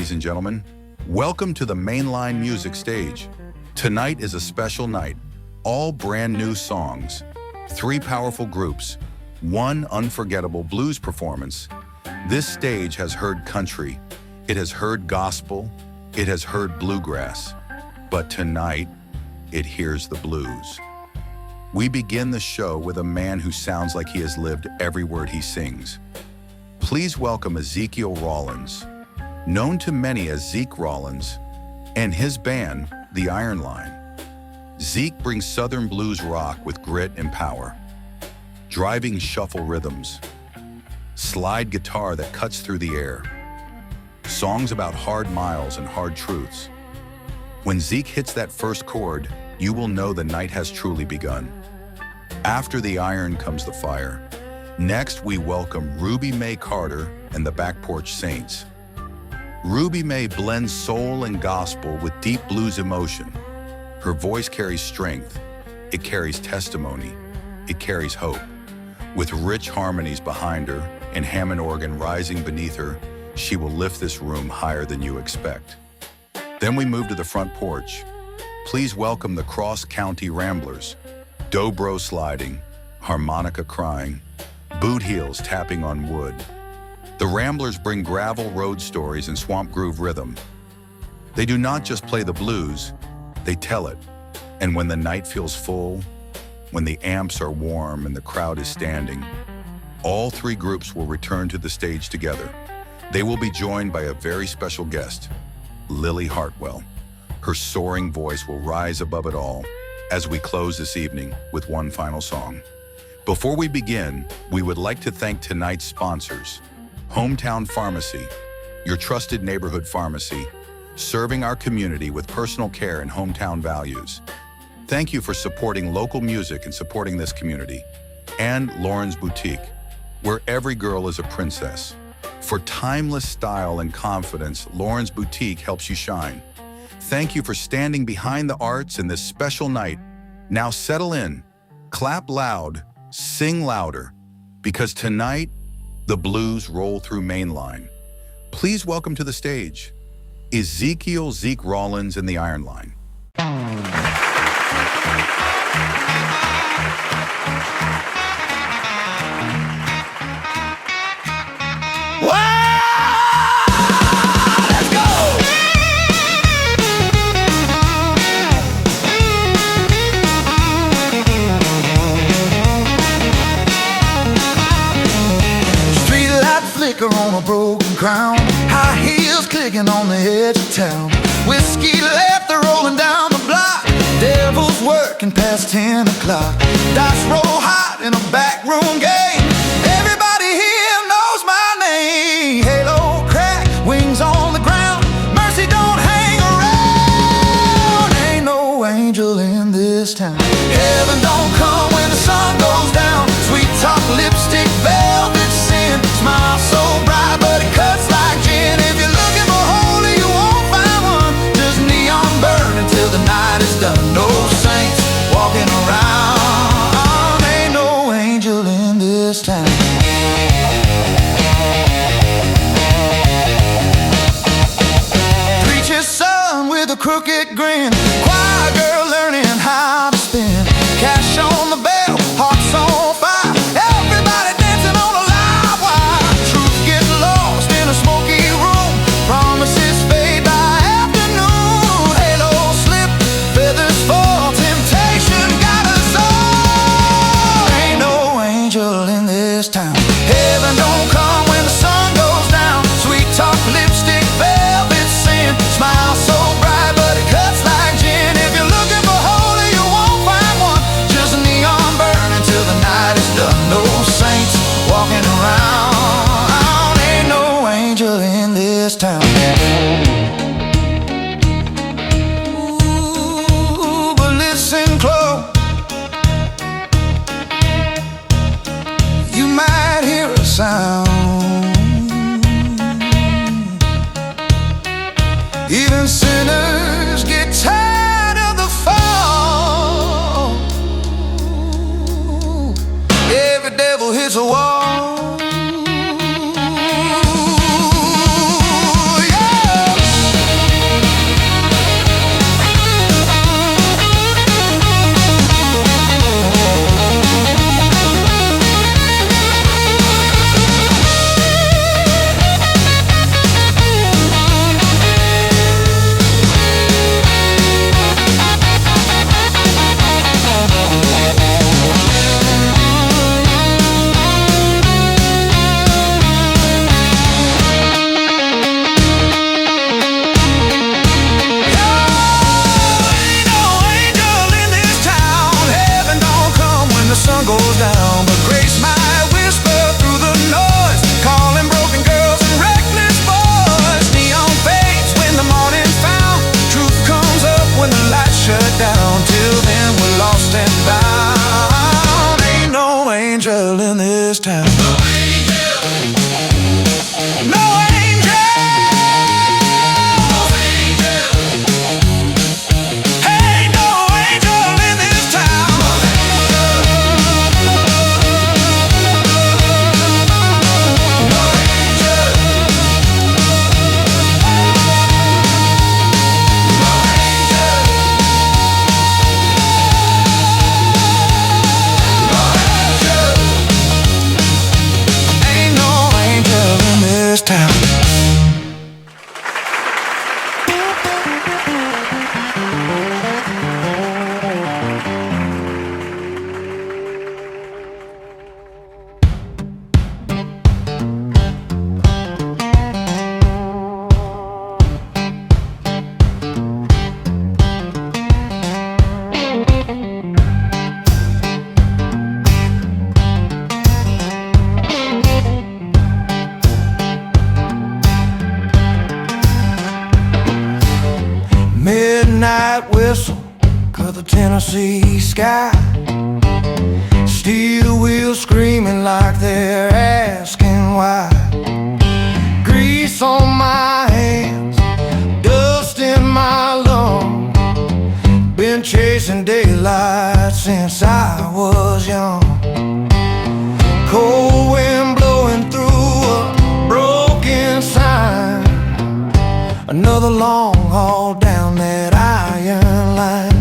ladies and gentlemen. Welcome to the Mainline Music Stage. Tonight is a special night. All brand new songs, 3 powerful groups, 1 unforgettable blues performance. This stage has heard country, it has heard gospel, it has heard bluegrass. But tonight, it hears the blues. We begin the show with a man who sounds like he has lived every word he sings. Please welcome Ezekiel Rollins, known to many as Zeke Rollins, and his band, the Iron Line. Zeke brings Southern blues rock with grit and power, driving shuffle rhythms, slide guitar that cuts through the air, songs about hard miles and hard truths. When Zeke hits that first chord, you will know the night has truly begun. After the iron comes the fire. Next, we welcome Ruby Mae Carter and the Back Porch Saints. Ruby Mae blends soul and gospel with deep blues emotion. Her voice carries strength, it carries testimony, it carries hope. With rich harmonies behind her and Hammond organ rising beneath her, she will lift this room higher than you expect. Then we move to the front porch. Please welcome the Cross County Ramblers. Dobro sliding, harmonica crying, boot heels tapping on wood. The Ramblers bring gravel road stories and swamp groove rhythm. They do not just play the blues, they tell it. And when the night feels full, when the amps are warm and the crowd is standing, all 3 groups will return to the stage together. They will be joined by a very special guest, Lily Hartwell. Her soaring voice will rise above it all as we close this evening with one final song. Before we begin, we would like to thank tonight's sponsors, Hometown Pharmacy, your trusted neighborhood pharmacy, serving our community with personal care and hometown values. Thank you for supporting local music and supporting this community. And Lauren's Boutique, where every girl is a princess. For timeless style and confidence, Lauren's Boutique helps you shine. Thank you for standing behind the arts in this special night. Now settle in, clap loud, sing louder, because tonight, the blues roll through Mainline. Please welcome to the stage, Ezekiel Zeke Rollins and the Iron Line. On a broken crown, high heels clicking on the edge of town. Whiskey left, they're rolling down the block. Devil's working past 10 o'clock. Dice roll hot in a backroom game. Everybody here knows my name. Halo crack, wings on the ground. Mercy don't hang around. Ain't no angel in this town. Heaven don't come when the sun goes down. Sweet talk, lipstick, velvet sin. Smile so bright, but it cuts like gin. If you're looking for holy, you won't find one. Just neon burn until the night is done. No saints walking around. Ain't no angel in this town. Preacher's son with a crooked grin. Choir girl learning how to spin. Cash on the bell, hearts on fire. Everybody dancing on a live wire. Truth gets lost in a smoky room. Promises fade by afternoon. Halo slip, feathers fall. Temptation got us all. Ain't no angel in this town. Heaven don't come when the sun goes down. Sweet talk, lipstick, velvet sin. Smile so bright, but it cuts like gin. If you're looking for holy, you won't find one. Just neon burn until the night is done. No saints walking around. Ain't no angel in this town. Ooh, but listen close. You might hear a sound. Even sinners get tired of the fall. Every devil hits a wall. Yeah. sun goes down. But grace might whisper through the noise, calling broken girls and reckless boys. Neon fades when the morning's found. Truth comes up when the lights shut down. Till then we're lost and bound. Ain't no angel in this town. No angel. No angel. No angel. Ain't no angel in this town. No angel. No angel. Ain't no angel in this town. Midnight whistle, 'cause the Tennessee sky. Steel wheels screaming like they're asking why. Grease on my hands, dust in my lungs. Been chasing daylight since I was young. Cold wind blowing through a broken sign. Another long haul down that iron line.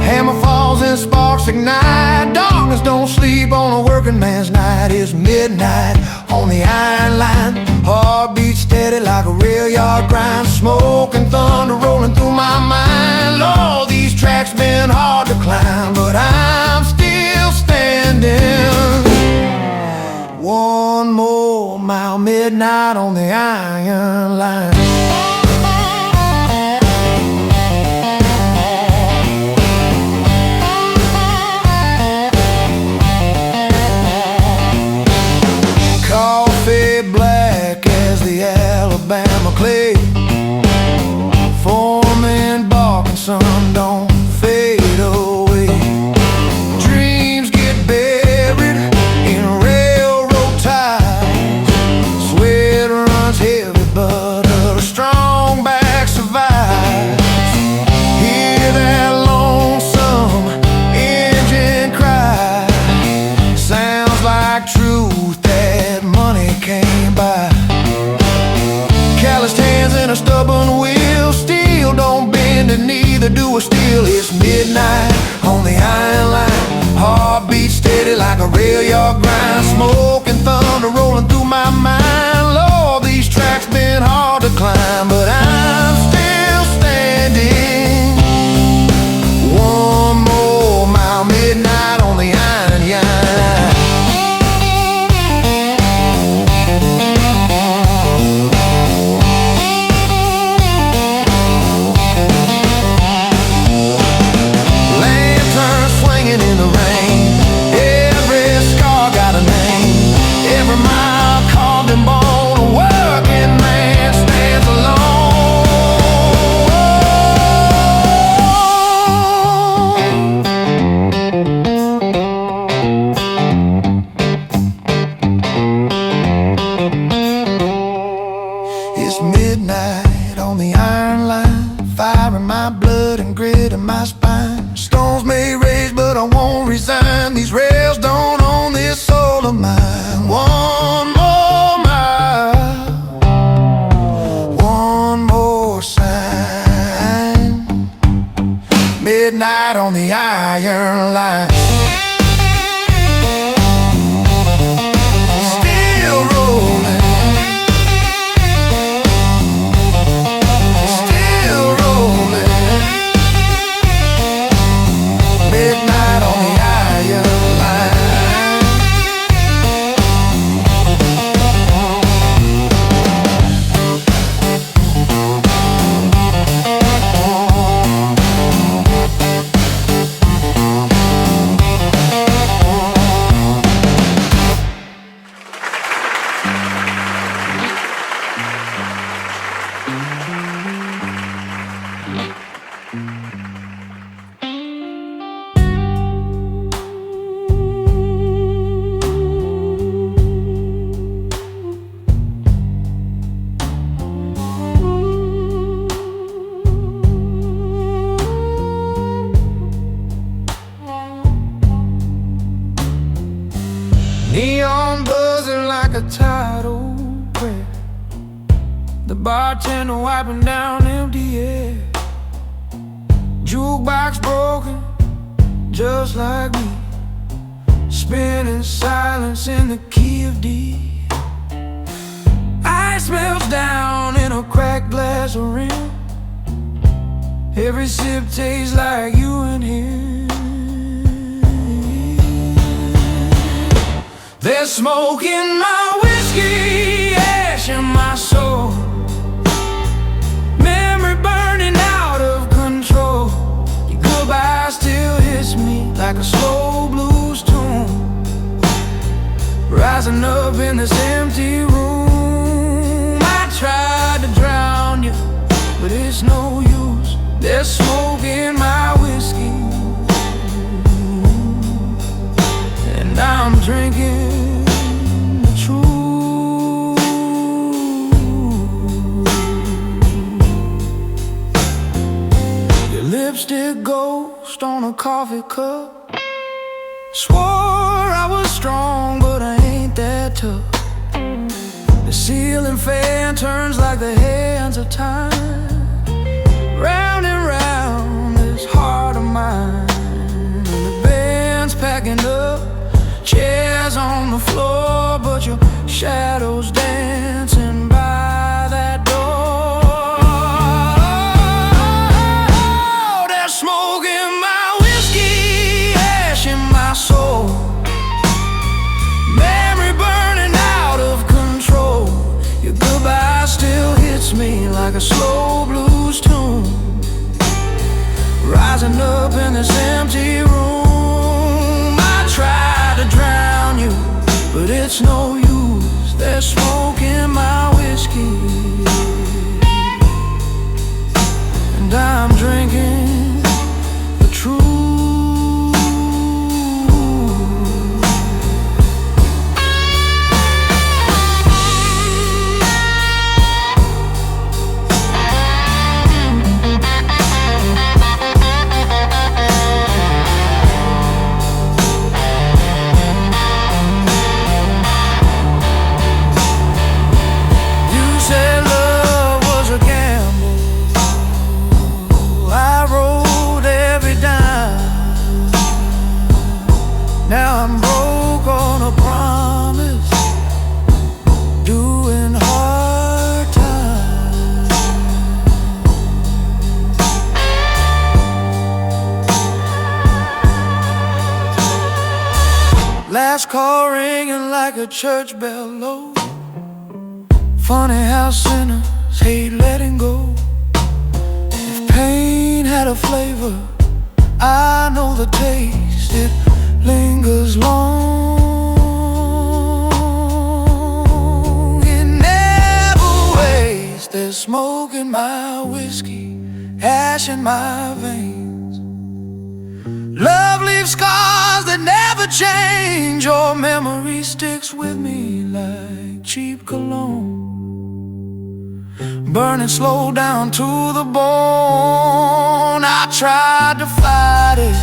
Hammer falls and sparks ignite. Darkness don't sleep on a working man's night. It's midnight on the iron line. Heartbeat steady like a rail yard grind. Smoke and thunder rolling through my mind. Lord, these tracks been hard to climb, but I'm still standing. One more mile, midnight on the iron line. Coffee black as the Alabama clay. Foreman bark and sun don't fade away. Dreams get buried in railroad ties. Sweat runs heavy, but a strong back survives. Hear that lonesome engine cry. Sounds like truth that money can't buy. Calloused hands and a stubborn will. Steel don't bend and neither do a steel. It's midnight on the iron line. Heartbeat steady like a rail yard grind. Smoke and thunder rolling through my mind. Lord, these tracks been hard to climb, but I'm still standing. One more mile, midnight on the iron line. Lantern swinging in the rain. Every scar got a name. Every mile carved in bone. A working man stands alone. It's midnight on the iron line. Fire in my blood and grit in my spine. Storms may rage, but I won't resign. These rails don't own this soul of mine. One more mile, one more sign. Midnight on the iron line. Still rolling. Still rolling. Midnight on the iron line. Neon buzzing like a tidal wave, the bartender wiping down empty air. Jukebox broken, just like me, spinning silence in the key of D. Ice melts down in a cracked glass of rim. Every sip tastes like you and him. There's smoke in my whiskey, ash in my soul, memory burning out of control. Your goodbye still hits me like a slow blues tune, rising up in this empty room. I tried to drown you, but it's no use. There's smoke in my whiskey, and I'm drinking the truth. Your lipstick ghost on a coffee cup. Swore I was strong, but I ain't that tough. The ceiling fan turns like the hands of time, round and round this heart of mine. And the band's packing up, chairs on the floor, but your shadow's dancing by that door. There's smoke in my whiskey, ash in my soul, memory burning out of control. Your goodbye still hits me like a slow blues tune, rising up in this empty room. I tried to drown you, but it's no use. There's smoke in my whiskey, and I'm drinking the truth. Now I'm broke on a promise, doing hard time. Last call ringing like a church bell low. Funny how sinners hate letting go. If pain had a flavor, I know the taste. It lingers long, it never wastes. There's smoke in my whiskey, ash in my veins. Love leaves scars that never change. Your memory sticks with me like cheap cologne, burning slow down to the bone. I tried to fight it,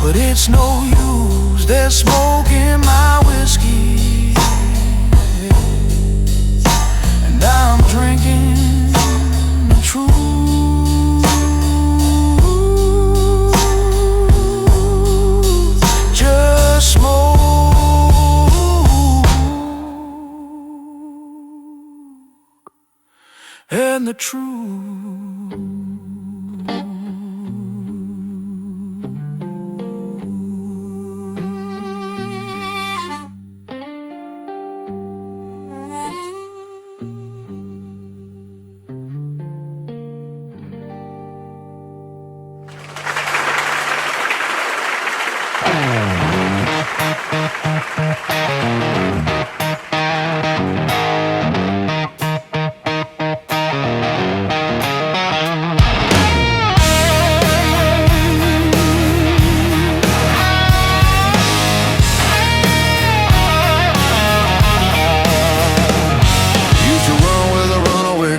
but it's no use. There's smoke in my whiskey, and I'm drinking the truth. Just smoke and the truth.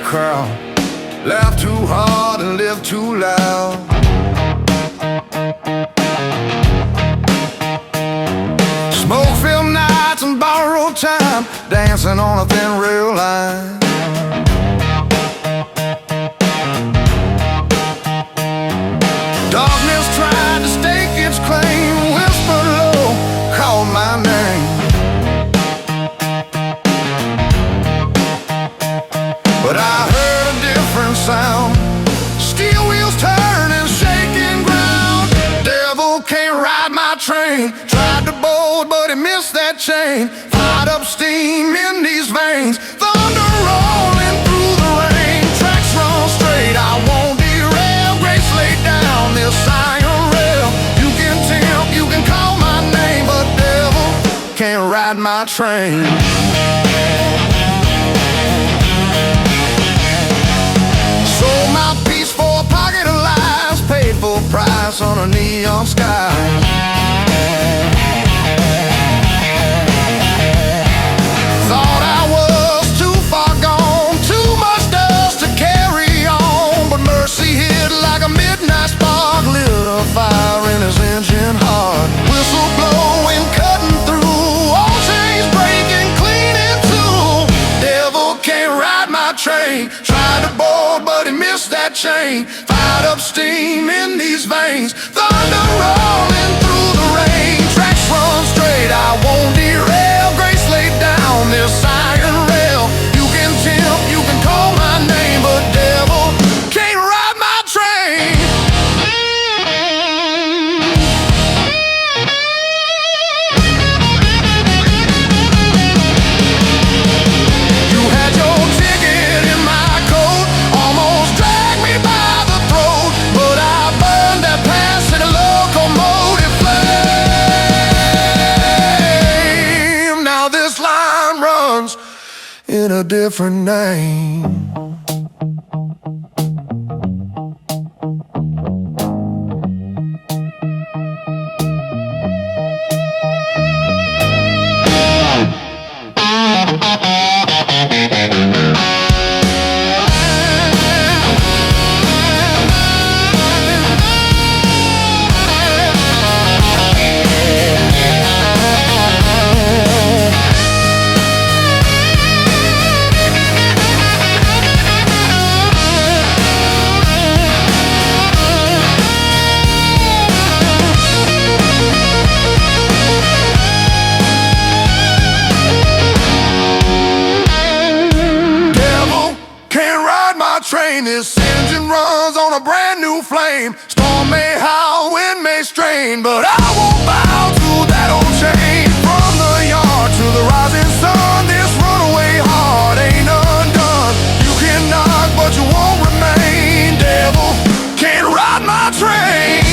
Crowd, laugh too hard and live too loud. Smoke-filled nights and time, dancing on a thin rail line. Darkness tried to stake its claim, whispered low, called my name. But I heard a different sound, steel wheels turning, shaking ground. Devil can't ride my train. Tried to board, but he missed that chain. Fired up steam in these veins, thunder rolling through the rain. Tracks run straight, I won't derail. Grace laid down this iron rail. You can tempt, you can call my name, but devil can't ride my train. Sold my piece for a pocket of lies, paid full price on a neon sky. Thought I was too far gone, too much dust to carry on. But mercy hit like a midnight spark, lit a fire in his engine heart. Whistle blowing, cutting through, all chains breaking, clean in two. Devil can't ride my train. Tried to board, but he missed that chain. Fired up steam in these veins, thunder rolling through the rain. Tracks run straight, I won't derail. Grace laid down this iron rail. You can tempt, you can call my name, but devil can't ride my train. You had your ticket in my coat, almost dragged me by the throat, but I burned that pass in a locomotive flame. Now this line runs in a different name. Train, this engine runs on a brand new flame. Storm may howl, wind may strain, but I won't bow to that old chain. From the yard to the rising sun, this runaway heart ain't undone. You can knock, but you won't remain. Devil can't ride my train.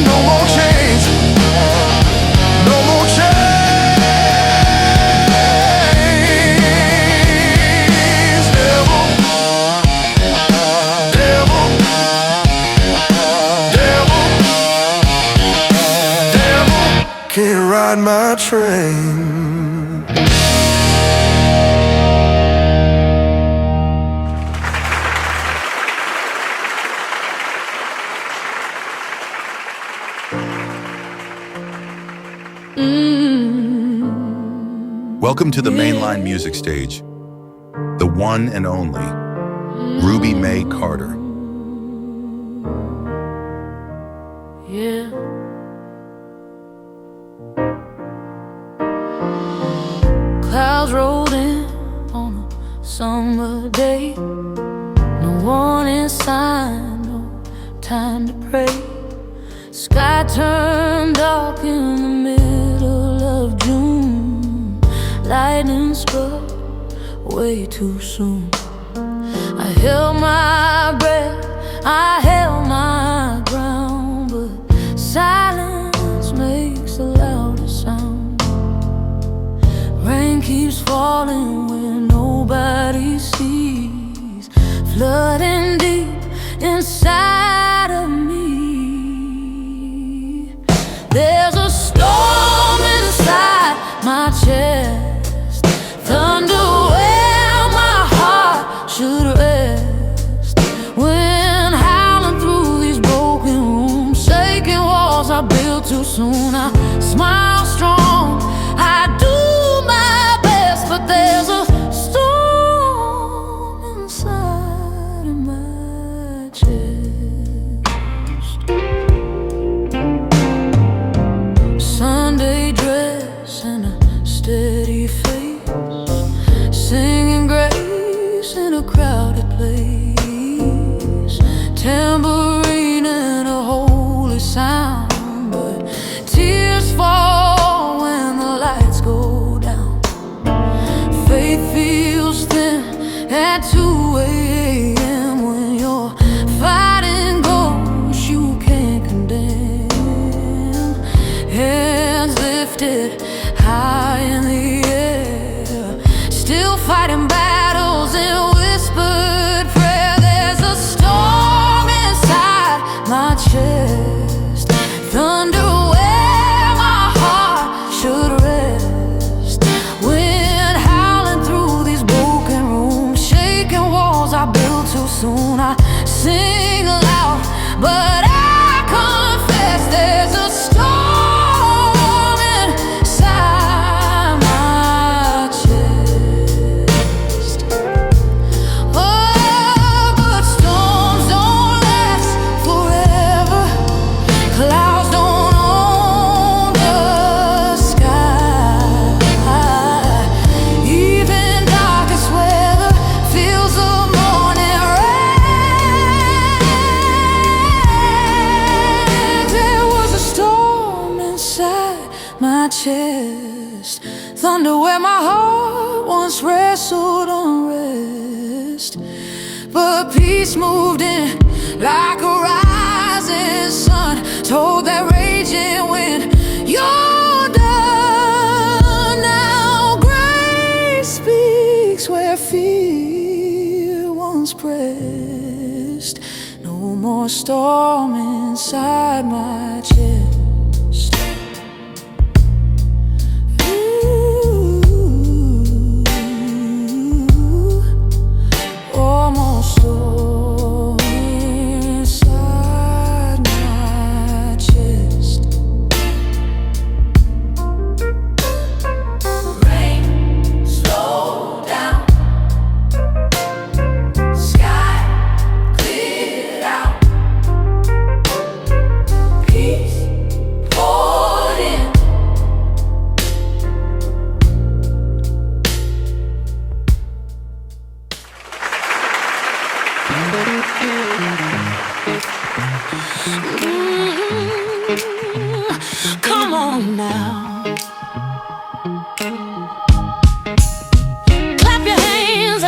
No more chains, no more chains. Can't ride my train. Welcome to the mainline music stage, the one and only Ruby Mae Carter. Yeah. Clouds rolled in on a summer day. No warning sign, no time to pray. Sky turned dark in the middle of June. Lightning struck way too soon. I held my breath, I held my ground, but silence makes the loudest sound. Rain keeps falling when nobody sees, flooding deep inside of me. There's a storm inside my chest, thunder where my heart should rest. When howling through these broken rooms, shaking walls I built too soon, I smile strong, I do lifted high in the air, still fighting battles in whispered prayer. There's a storm inside my chest, thunder where my heart should rest. Wind howling through these broken rooms, shaking walls I built too soon. I sing loud, but I confess there's a storm inside my chest. Oh, but storms don't last forever. Clouds don't own the sky. Even darkest weather feels the morning rain. There was a storm inside my chest, thunder where my heart once wrestled unrest. But peace moved in like a rising sun, told that raging wind, you're done. Now grace speaks where fear once pressed. No more storm inside my chest. Almost storm inside my chest. Rain, slow down. Sky cleared out. Peace poured in. Come on now, clap your hands.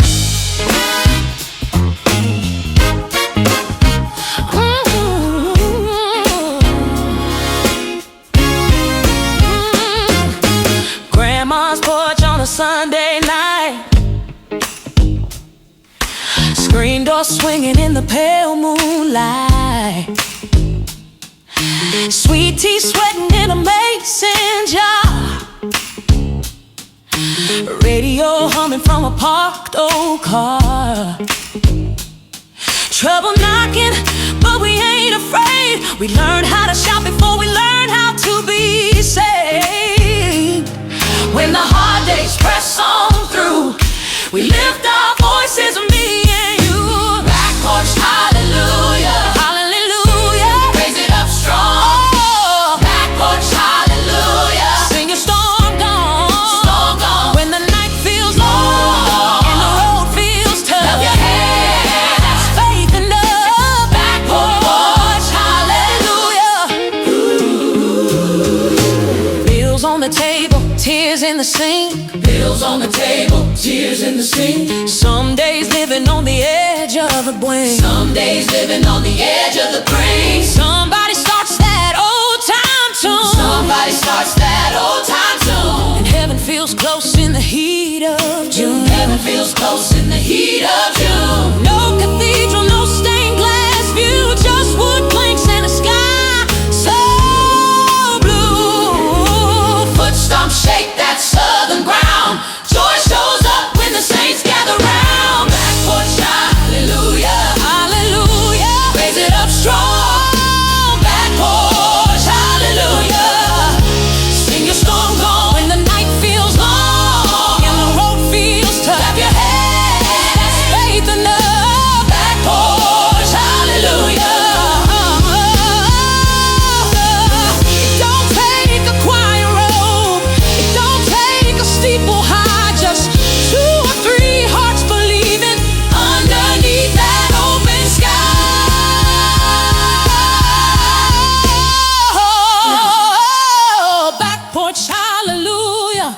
Grandma's porch on a Sunday night, screen door swinging in the pale moonlight. Sweet tea sweating in a mason jar, radio humming from a parked old car. Trouble knocking, but we ain't afraid. We learned how to shout before we learned how to be saved. When the hard days press on through, we lift our voices, me and you. Back porch, hallelujah, hallelujah. Raise it up strong. Oh, back porch, hallelujah. Sing your storm gone. When the night feels long and the road feels tough, clap your hands. That's faith in love. Back porch, hallelujah. Bills on the table, tears in the sink. Bills on the table, tears in the sink. Some days living on the edge of the brink. Some days living on the edge of the brink. Somebody starts that old time tune. Somebody starts that old time tune. And heaven feels close in the heat of June. Heaven feels close in the heat of June. No cathedral, no stained glass view, just wood planks and a sky so blue. Foot stomps shake that southern ground. Joy shows up when the saints gather round. Back porch, hallelujah, hallelujah. Raise it up strong. Back porch, hallelujah. Sing your storm gone when the night feels long and the road feels tough. Clap your hands. That's faith enough. Back porch, hallelujah. It don't take a choir robe, it don't take a steeple high, just 2 or 3 hearts believing underneath that open sky. Back porch, hallelujah.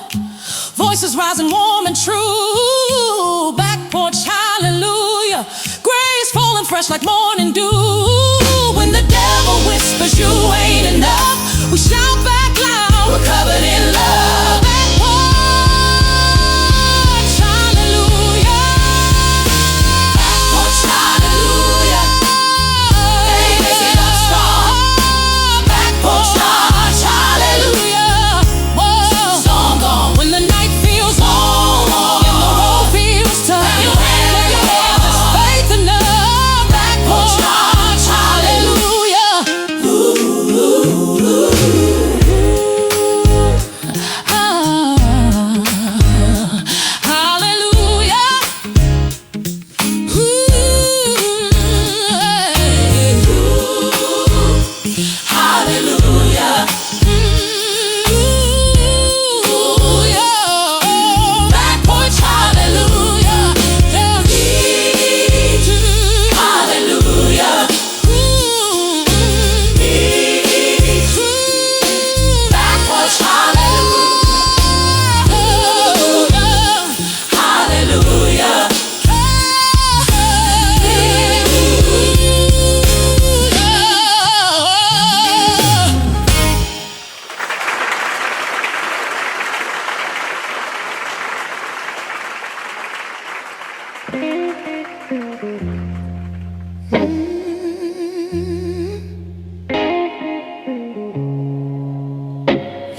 Voices rising warm and true. Back porch, hallelujah. Grace falling fresh like morning dew. When the devil whispers you ain't enough, we shout back loud, we're covered in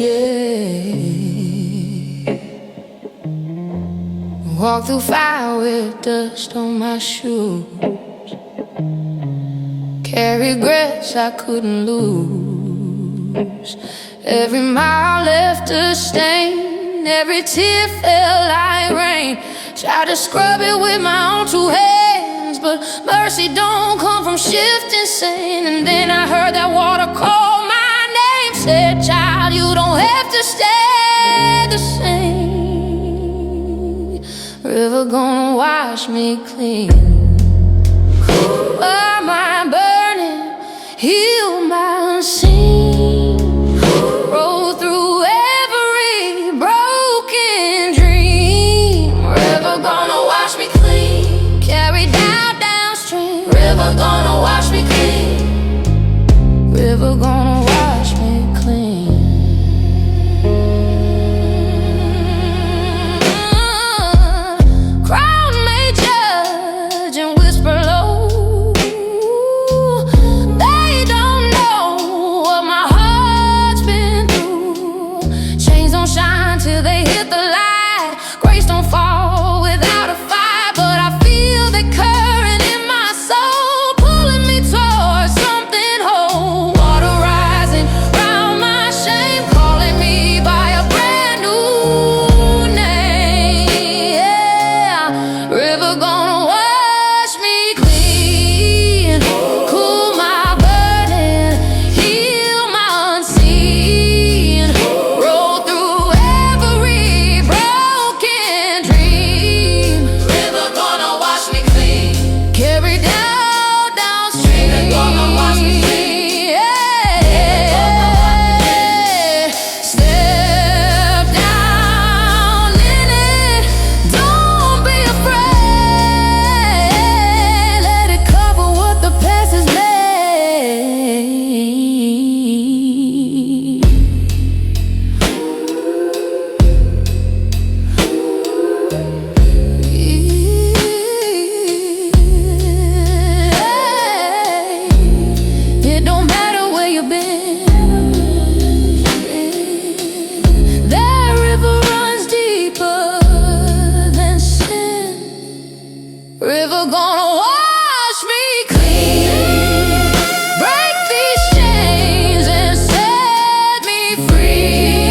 yeah. Walk through fire with dust on my shoes. Carry regrets I couldn't lose. Every mile left a stain, every tear fell like rain. Tried to scrub it with my own two hands, but mercy don't come from shifting sand. And then I heard that water call my name, said, child, you don't have to stay the same. River gonna wash me clean. Cool my burning, heal my unseen. Roll through every broken dream. River gonna wash me clean. Carry downstream. River gonna wash me clean. River gonna wash me clean. Crowd may judge and whisper low. They don't know what my heart's been through. Chains don't shine till they hit the light. Grace don't fall without a fight. But I feel the current in my soul, pulling me towards something whole. Water rising round my shame, calling me by a brand new name. Yeah, river gonna wash me clean. Cool my burden, heal my unseen. Roll through every broken dream. River gonna wash me clean. Carry downstream. River gonna wash me clean. Yeah. Step down in it. Don't be afraid. Let it cover what the past has made. It don't matter where you've been. That river runs deeper than sin. River gonna wash me clean. Break these chains and set me free.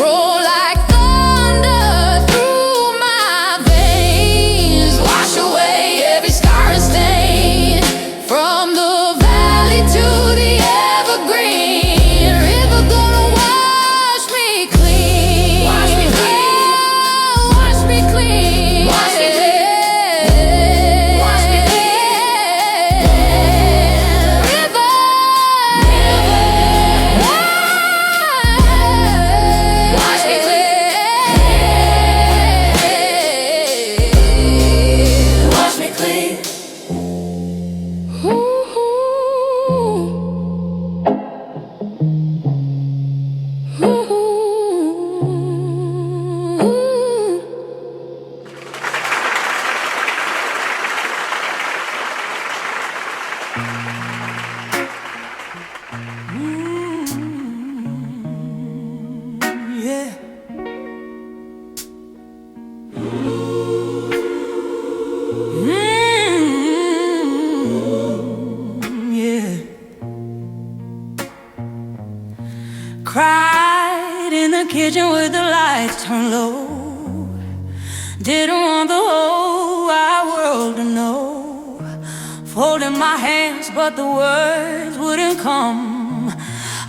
Roll like thunder through my veins. Wash away every scar and stain. From the valley to the evergreen. River gonna wash me clean. Wash me clean. Wash me clean. Wash me clean. Wash me clean. River. Wash me clean. Wash me clean. Yeah. Yeah. Cried in the kitchen with the lights turned low. Didn't want the whole wide world to know. Folding my hands, but the words wouldn't come.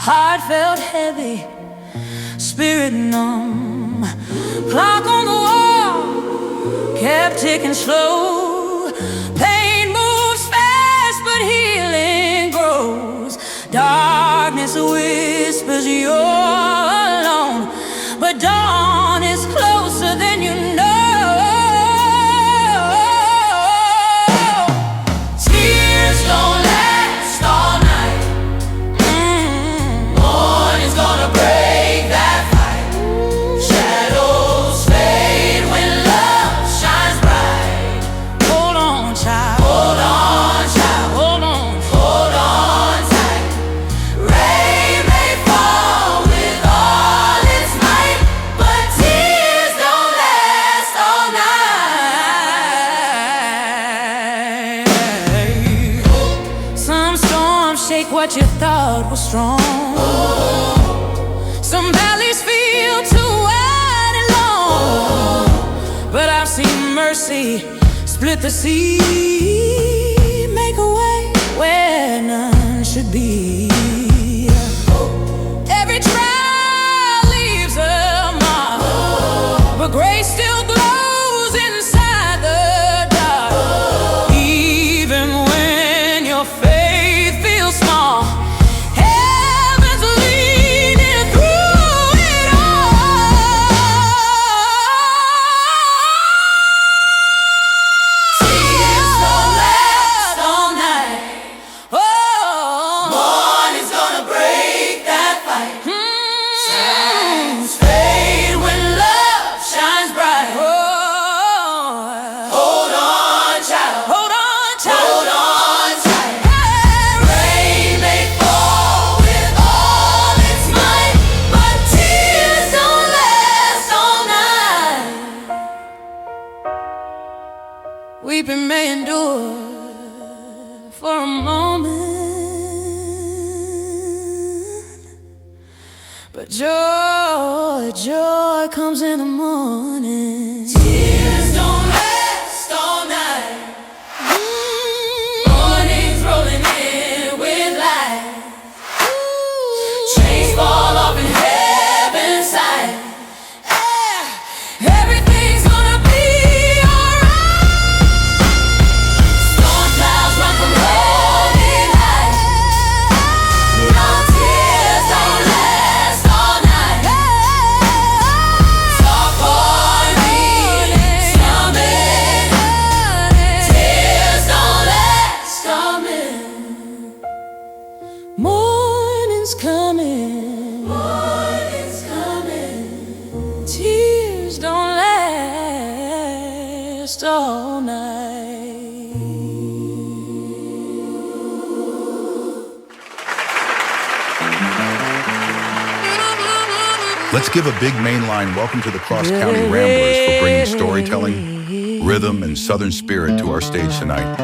Heart felt heavy, spirit numb. Clock on the wall kept ticking slow. Pain moves fast, but healing grows. Darkness whispers you're alone, but dawn is closer than you know. Tears don't last all night. Morning's gonna break that fight. Shadows fade when love shines bright. Hold on, child. Hold on, child. Hold on. Hold on tight. Rain may fall heart was strong. Some valleys feel too wide and long, but I've seen mercy split the sea, make a way where none should be. Every trial leaves a mark, but grace still glows inside the dark. Even when your faith feels small, heaven's leading through it all. Tears don't last all night. Oh, morning's gonna break that fight. Shadows fade when love shines bright. Oh, hold on, child. Hold on, child. Hold on tight. Rain may fall with all its might, but tears don't last all night. Weeping may endure for a moment, but joy comes in the morning. Tears don't last all night. Morning's rolling in with light. Chains fall off in heaven's sight. Everything's gonna be alright. Storm clouds run from holy night. No tears don't last all night. Soft heartbeat, slumbering. Tears don't last all night. Morning's coming. Morning's coming. Tears don't last all night. Let's give a big mainline welcome to the Cross County Ramblers for bringing storytelling, rhythm, and Southern spirit to our stage tonight.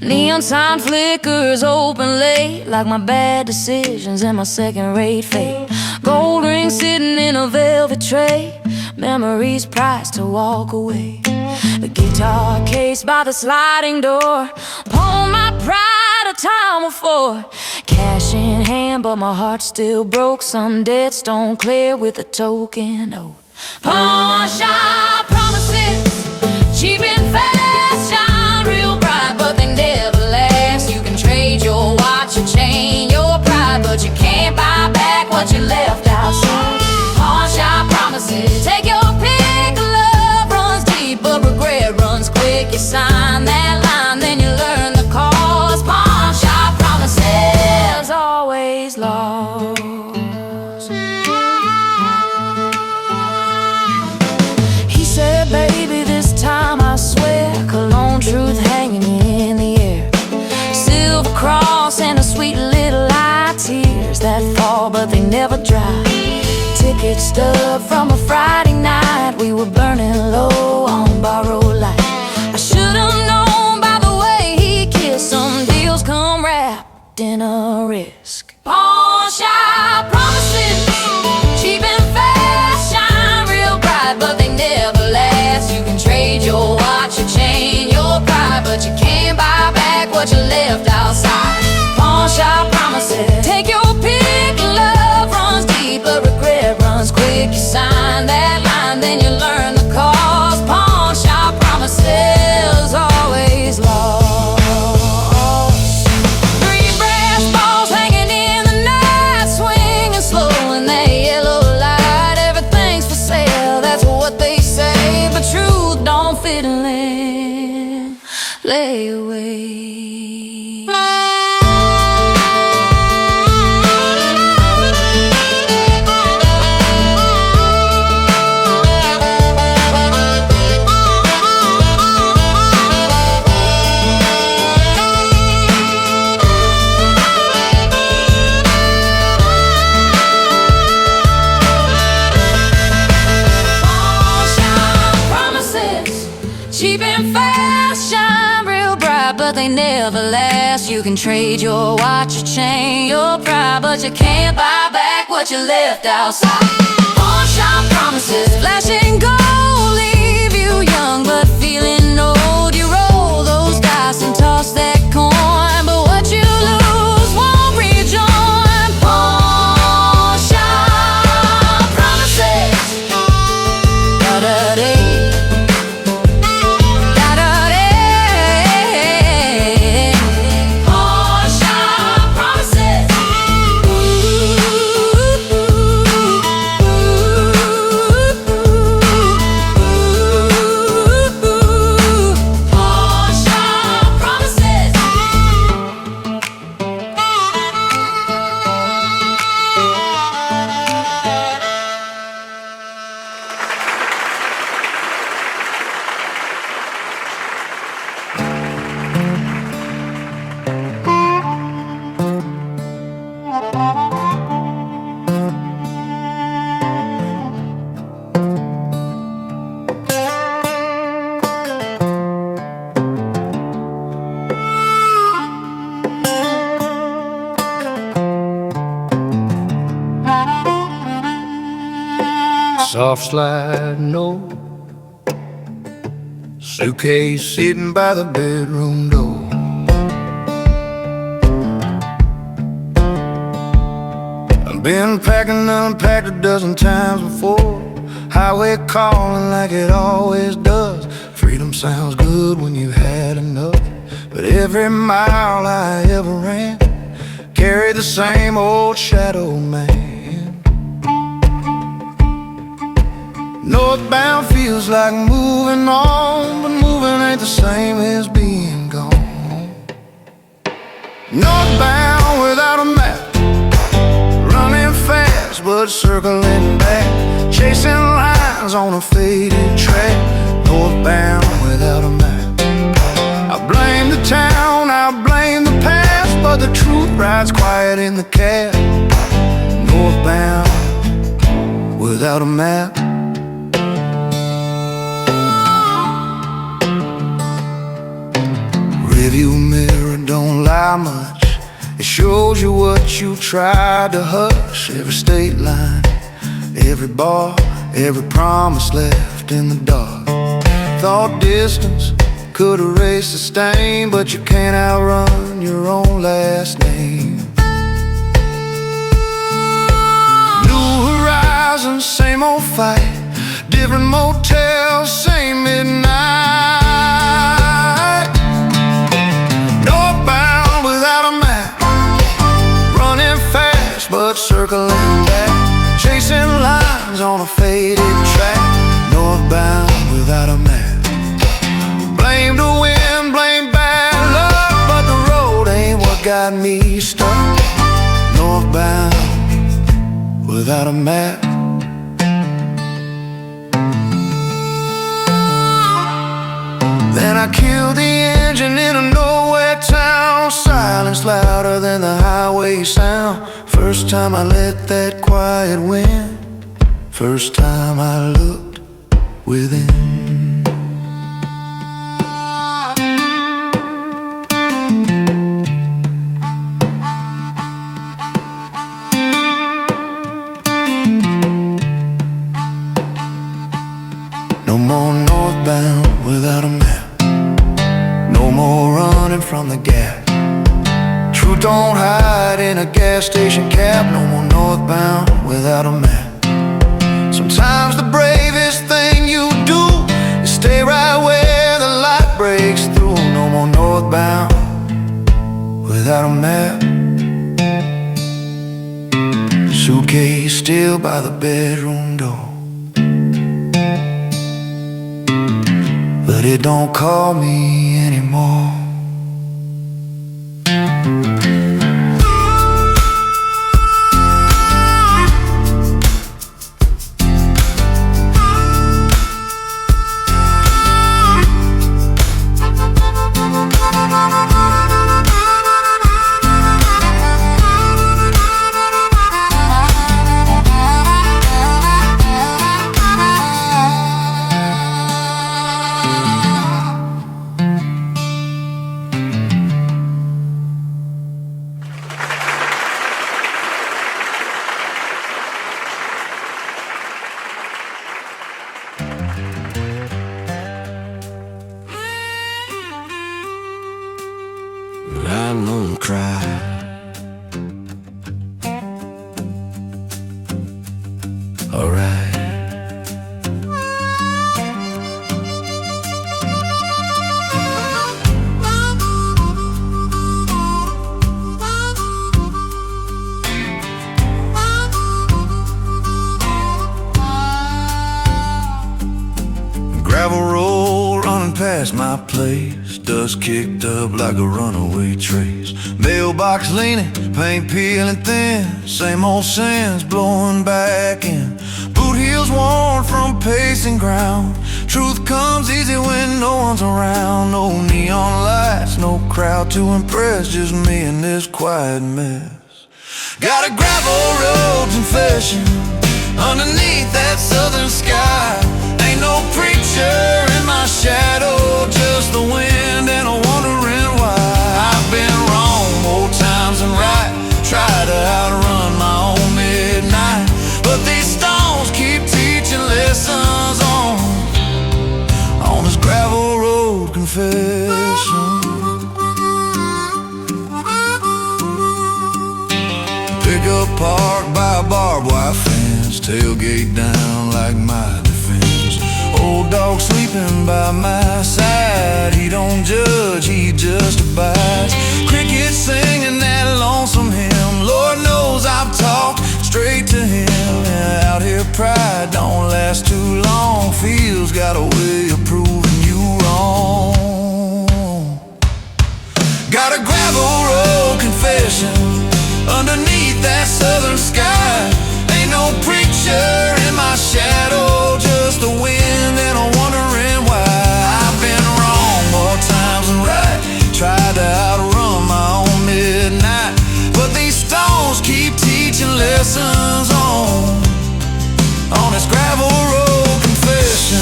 Neon sign flickers open late, like my bad decisions and my second-rate fate. Gold ring sitting in a velvet tray, memories priced to walk away. The guitar case by the sliding door, pawn my pride a time before. Cash in hand, but my heart still broke. Some dead stone clear with a token note. Pawn shop promises, cheap and fast, shine real bright, but they never last. You can trade your watch, your chain, your pride, but you can't buy back what you left outside. Pawn shop promises, take your pick. Love runs deep, but regret runs quick. You sign that line, then you learn the cause. Pawn shop promises, always lost. He said, baby, this time I swear, cologne truth hanging in the air. Silver cross and a sweet little lie, tears that fall but they never dry. Ticket stub from a Friday night, we were burning low on borrowed light. I should've known by the way he kissed, some deals come wrapped in a risk. Pawn shop promises, cheap and fast, shine real bright, but they never last. You can trade your watch, your chain, your pride, but you can't buy back what you left outside. Pawn shop promises, take your pick. Love runs deep, but regret runs quick. You sign that line, then you learn the cause. Pawn shop promises, always lost. Three brass balls hanging in the night, swinging slow, and but they never last. You can trade your watch, your chain, your pride, but you can't buy back what you left outside. Pawn shop promises, flashing gold, leave you young but feeling old. You roll those dice and toss that coin, but what you lose won't rejoin. Pawn shop promises. Da-da-dee. Soft sliding door, suitcase sitting by the bedroom door. I've been packing and unpacked a dozen times before. Highway calling like it always does. Freedom sounds good when you've had enough, but every mile I ever ran carried the same old shadow man. Northbound feels like moving on, but moving ain't the same as being gone. Northbound without a map, running fast but circling back, chasing lines on a faded track. Northbound without a map. I blame the town, I blame the past, but the truth rides quiet in the cab. Northbound without a map. Rearview mirror don't lie much. It shows you what you tried to hush. Every state line, every bar, every promise left in the dark. Thought distance could erase the stain, but you can't outrun your own last name. New horizons, same old fight, different motels, same midnight. Northbound without a map, running fast but circling back, chasing lines on a faded track. Northbound without a map. Blame the wind, blame bad luck, but the road ain't what got me stuck. Northbound without a map. Then I killed the engine in a nowhere town. Silence louder than the highway sound. First time I let that quiet win. First time I looked within. No more northbound without a map. No more running from the gap. Truth don't hide in a gas station cap. No more northbound without a map. Sometimes the bravest thing you do is stay right where the light breaks through. No more northbound without a map. Suitcase still by the bedroom door, but it don't call me anymore. past my place, dust kicked up like a runaway trace. Mailbox leaning, paint peeling thin, same old sins blowing back in. Boot heels worn from pacing ground. Truth comes easy when no one's around. No neon lights, no crowd to impress, just me and this quiet mess. Got a gravel road confession underneath that southern sky. Ain't no preacher in my shadow, just the wind and a wondering why. I've been wrong more times than right, tried to outrun my own midnight, but these stones keep teaching lessons on this gravel road confession. Pickup parked by a barbed wire fence, tailgate down like my defense. Old dog sleeping by my side, he don't judge, he just abides. Crickets singing that lonesome hymn, Lord knows I've talked straight to him. And out here pride don't last too long, feels got a way of proving you wrong. Got a gravel road confession underneath that southern sky. Ain't no preacher in my shadow, just the wind and a wondering why. I've been wrong more times than right, tried to outrun my own midnight, but these stones keep teaching lessons on this gravel road confession.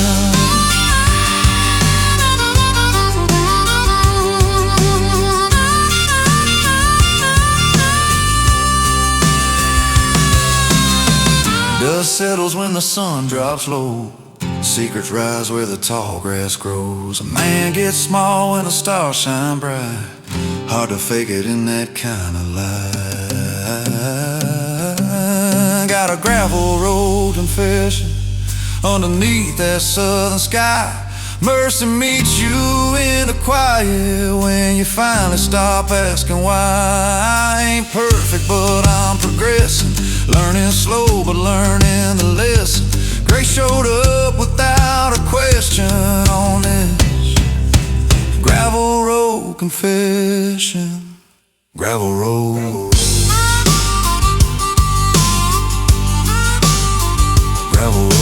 Dust settles when the sun drops low, secrets rise where the tall grass grows. A man gets small when the stars shine bright, hard to fake it in that kind of light. Got a gravel road confession underneath that southern sky. Mercy meets you in the quiet when you finally stop asking why. I ain't perfect but I'm progressing, learning slow but learning the lesson. Grace showed up without a question on this gravel road confession. Gravel road. Gravel road.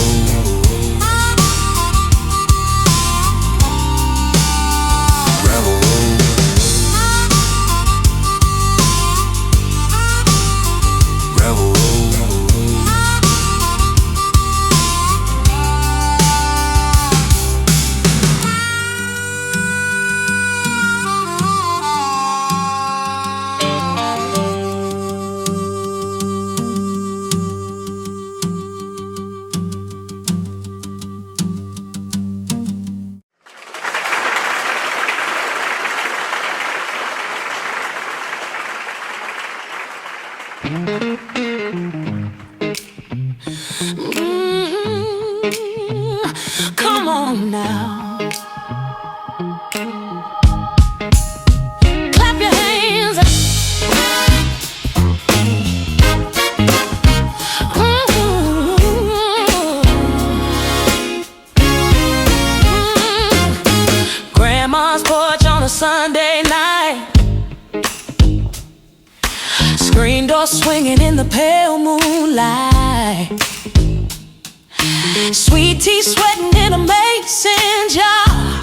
Come on now, clap your hands. Grandma's porch on a Sunday night, screen door swinging in the pale moonlight. Sweet tea sweating in a mason jar,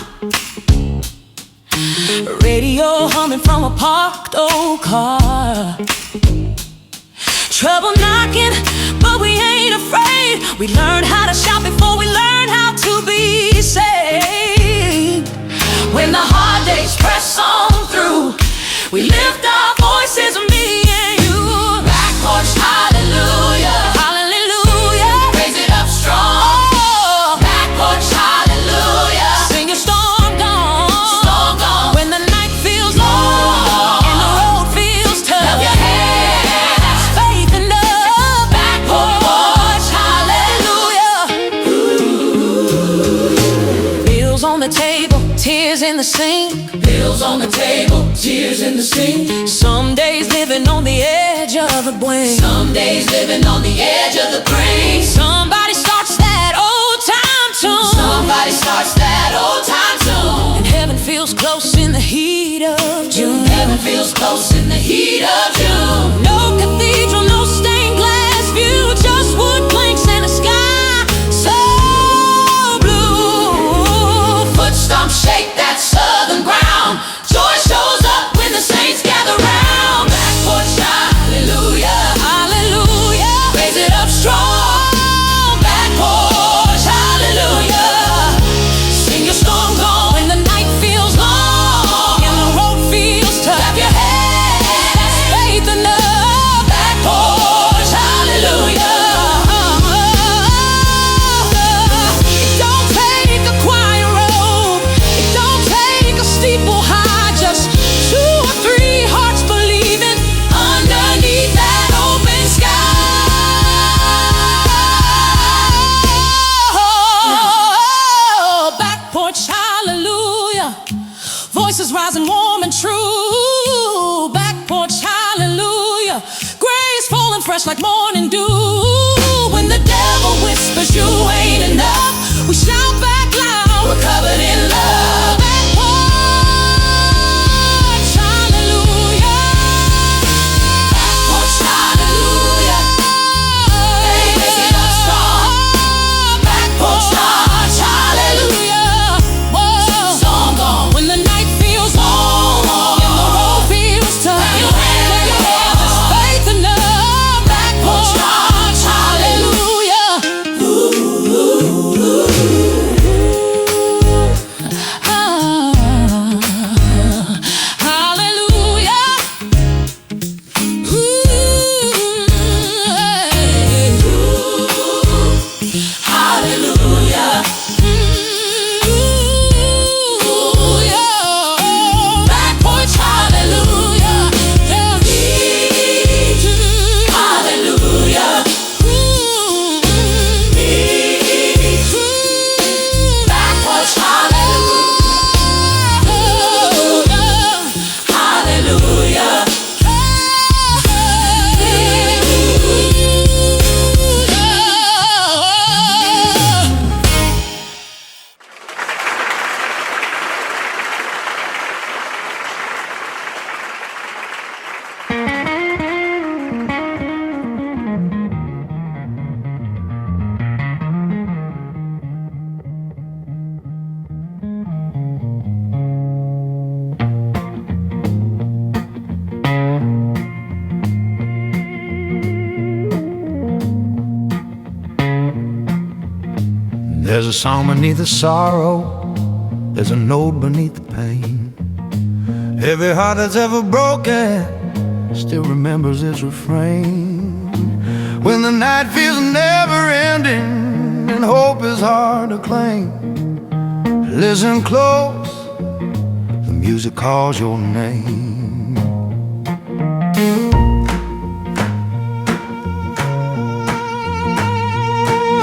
radio humming from a parked old car. Trouble knocking, but we ain't afraid. We learned how to shout before we learned how to be saved. When the hard days press on through, we lift our voices, me and you. Back porch, hallelujah, hallelujah, raise it up strong. Oh, back porch, hallelujah, sing your storm gone, storm gone. When the night feels long and the road feels tough, clap your hands, faith and love. Back porch, hallelujah. Bills on the table, tears in the sink. Bills on the table, tears in the sink. Some days living on the edge of the brink. Some days living on the edge of the brink. Somebody starts that old time tune. Somebody starts that old time tune. And of June. Heaven feels close in the heat of June. No cathedral, no stained glass view, just wood planks and a sky so blue. Footsteps shake that southern ground. Joy shows up when the saints gather round. Back porch, hallelujah, hallelujah. Raise it up strong. Back porch, hallelujah. Sing your storm gone when the night feels long and the road feels tough. Clap your hands, that's faith enough. Back porch, hallelujah. It don't take a choir robe, it don't take a steeple high, just 2 or 3 hearts believing underneath that open sky. Back porch, hallelujah. Voices rising warm and true. Back porch, hallelujah. Grace falling fresh like morning dew. When the devil whispers you ain't enough, we shout back loud, we're covered in love. Back porch, hallelujah. Back porch, hallelujah. Hey, raise it up strong. Back porch, hallelujah. Whoa. Song gone when the night feels long and the road feels tough. Clap your hands, there's faith enough. Back porch, hallelujah. Hallelujah. Hallelujah. Back porch, hallelujah. Hallelujah. Back porch, hallelujah. Hallelujah. There's a song beneath the sorrow, there's a note beneath the pain. Every heart that's ever broken still remembers its refrain. When the night feels never ending and hope is hard to claim, listen close, the music calls your name.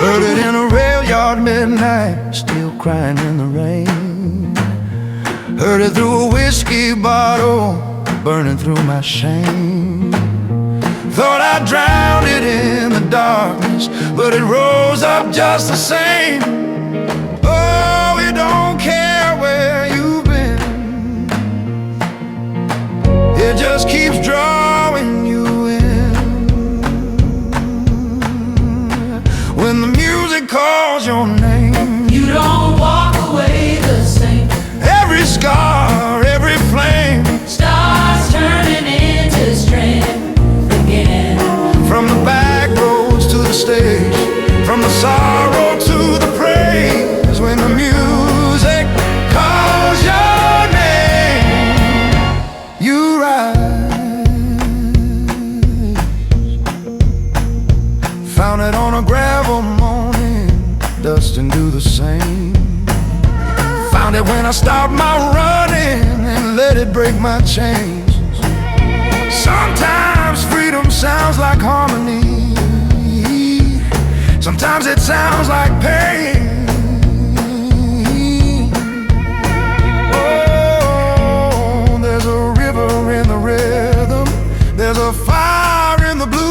Heard it in a rail yard midnight, still crying in the rain. Heard it through a whiskey bottle, burning through my shame. Thought I drowned it in the darkness, but it rose up just the same. Oh, it don't care where you've been, it just keeps drawing you in. When the music calls your name, You don't walk away the same. every scar, every flame, Stars turning into strength again. from the back roads to the stage, from the sorrow to the praise. When the music calls your name, you rise. Found it on a gravel morning, dusting do the same. Found it when I stopped my running and let it break my chains. Sometimes freedom sounds like harmony, sometimes it sounds like pain. Oh, there's a river in the rhythm, there's a fire in the blues.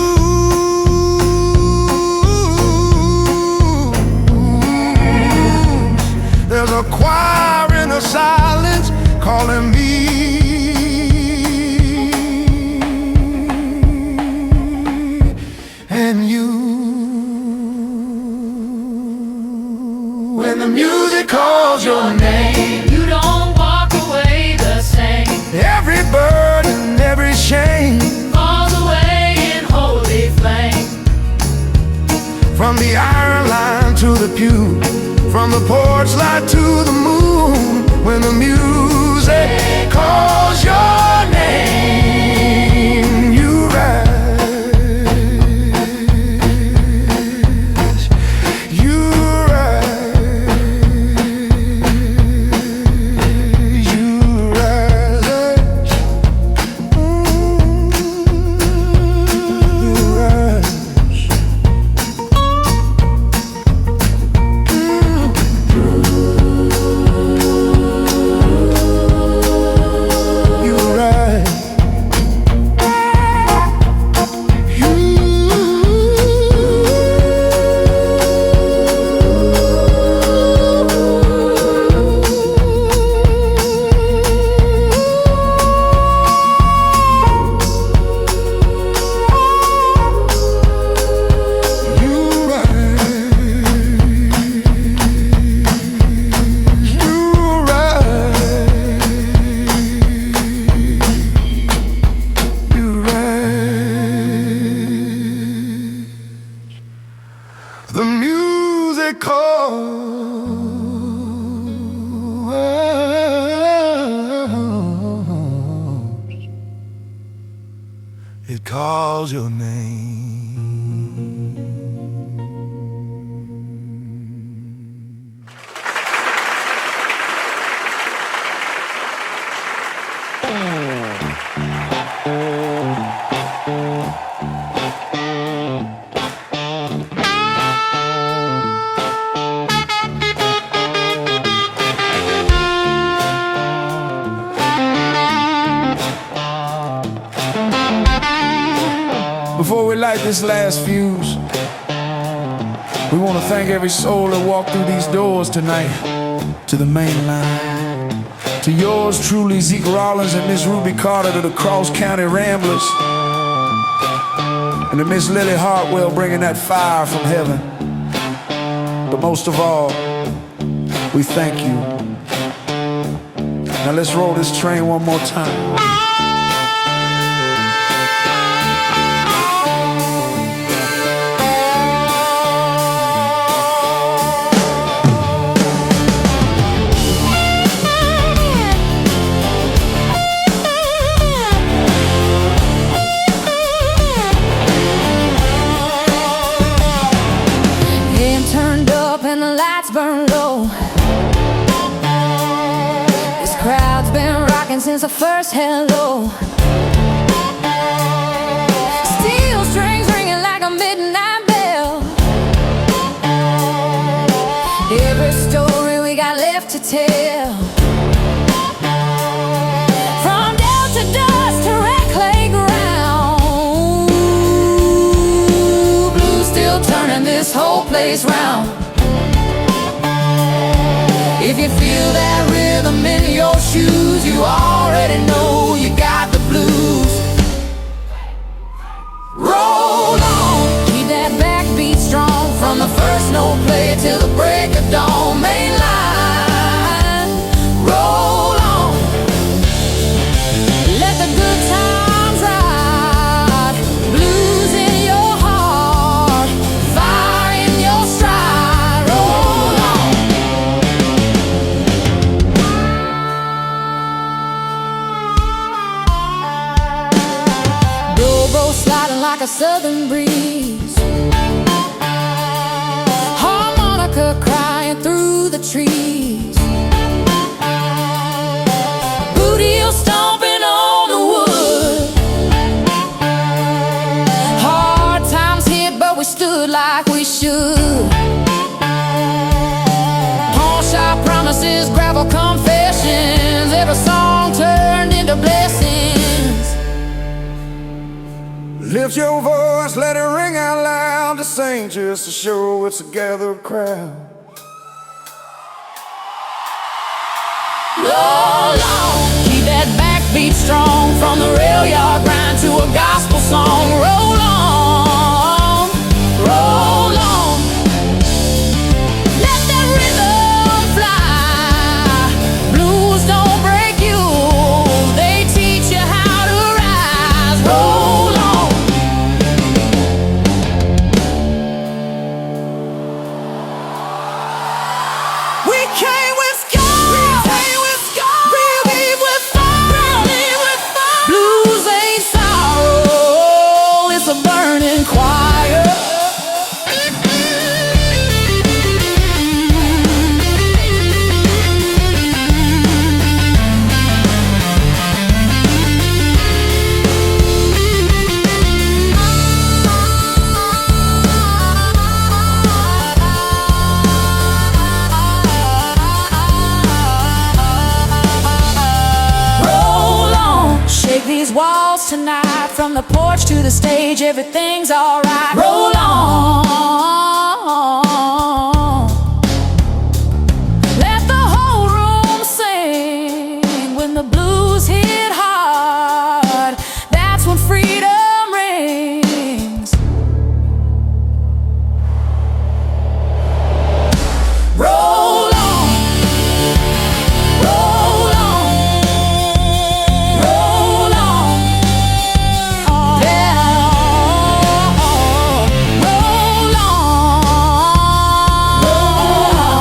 There's a choir in the silence calling me When the music calls your name, You don't walk away the same. every burden, every shame, Falls away in holy flame. from the iron line to the pew, from the porch light to the moon. When the music calls your name, you rise, you rise, you rise, you rise. You rise. The music calls, it calls your name. Before we light this last fuse, we want to thank every soul that walked through these doors tonight to the main line. To yours truly, Zeke Rollins and Miss Ruby Carter, to the Cross County Ramblers, and to Miss Lily Hartwell bringing that fire from heaven. But most of all, we thank you. Now let's roll this train one more time. Burn low. This crowd's been rocking since the first hello. Steel strings ringing like a midnight bell. Every story we got left to tell. From Delta dust to red clay ground, blues still turning this whole place round. If you feel that rhythm in your shoes, you already know you got the blues. Roll on, keep that backbeat strong, from the first note play till the break of dawn. Main line, roll on, let the good times ride. Blues in your heart, fire in your stride. Roll on. Sliding like a southern breeze, harmonica crying through the trees, booty heel stomping on the wood. Hard times hit, but we stood like we should. Pawn shop promises, gravel confessions, every song turned into blessings. Lift your voice, let it ring out loud. This ain't just a show, it's a gathered crowd. Roll on, keep that backbeat strong, from the rail yard grind to a gospel song. Roll on, singing choir. These walls tonight, from the porch to the stage, everything's alright. Roll on. Let the whole room sing. When the blues hit hard, that's when freedom rings. Roll on. Roll on. Roll on. Yeah. Roll on. Roll on.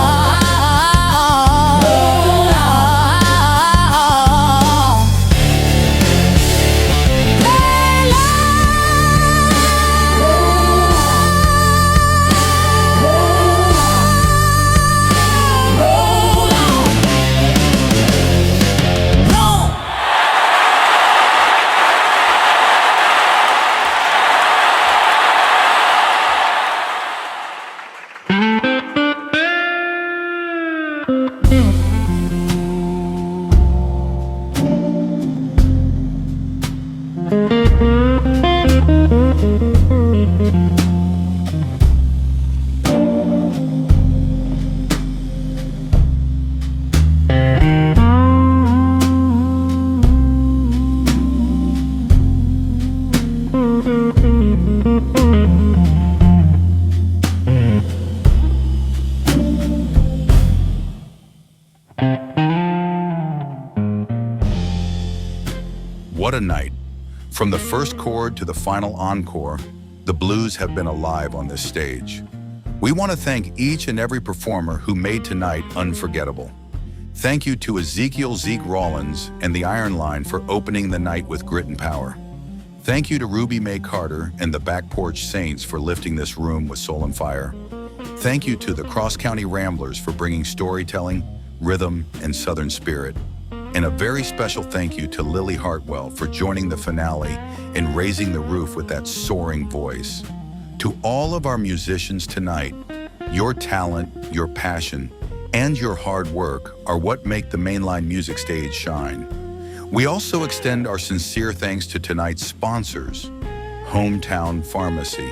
What a night. From the first chord to the final encore, the blues have been alive on this stage. We want to thank each and every performer who made tonight unforgettable. Thank you to Zeke Rollins and the Iron Line for opening the night with grit and power. Thank you to Ruby Mae Carter and the Back Porch Saints for lifting this room with soul and fire. Thank you to the Cross County Ramblers for bringing storytelling, rhythm, and Southern spirit. And a very special thank you to Lily Hartwell for joining the finale and raising the roof with that soaring voice. To all of our musicians tonight, your talent, your passion, and your hard work are what make the Mainline Music Stage shine. We also extend our sincere thanks to tonight's sponsors, Hometown Pharmacy,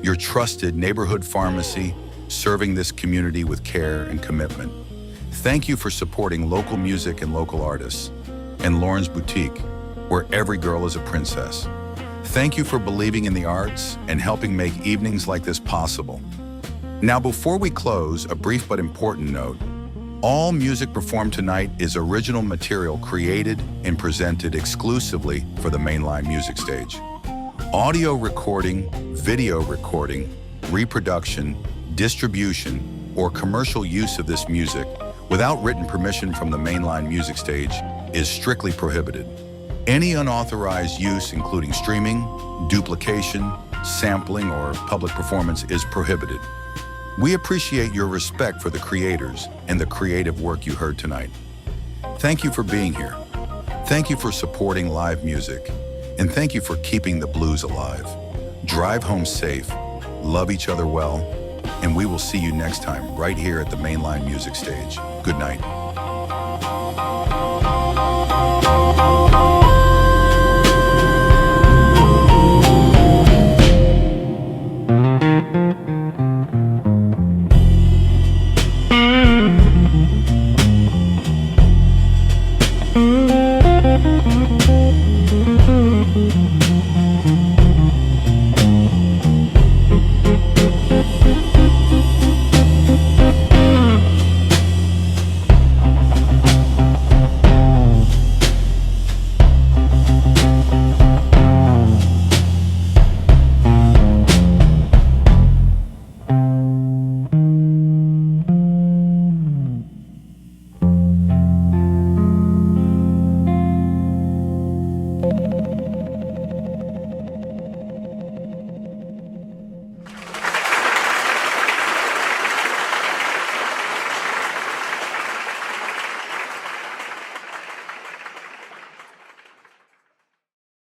your trusted neighborhood pharmacy serving this community with care and commitment. Thank you for supporting local music and local artists, and Lauren's Boutique, where every girl is a princess. Thank you for believing in the arts and helping make evenings like this possible. Now, before we close, a brief but important note. All music performed tonight is original material created and presented exclusively for the Mainline Music Stage. Audio recording, video recording, reproduction, distribution, or commercial use of this music without written permission from the Mainline Music Stage is strictly prohibited. Any unauthorized use, including streaming, duplication, sampling, or public performance, is prohibited. We appreciate your respect for the creators and the creative work you heard tonight. Thank you for being here. Thank you for supporting live music. And thank you for keeping the blues alive. Drive home safe, love each other well, and we will see you next time right here at the Mainline Music Stage. Good night.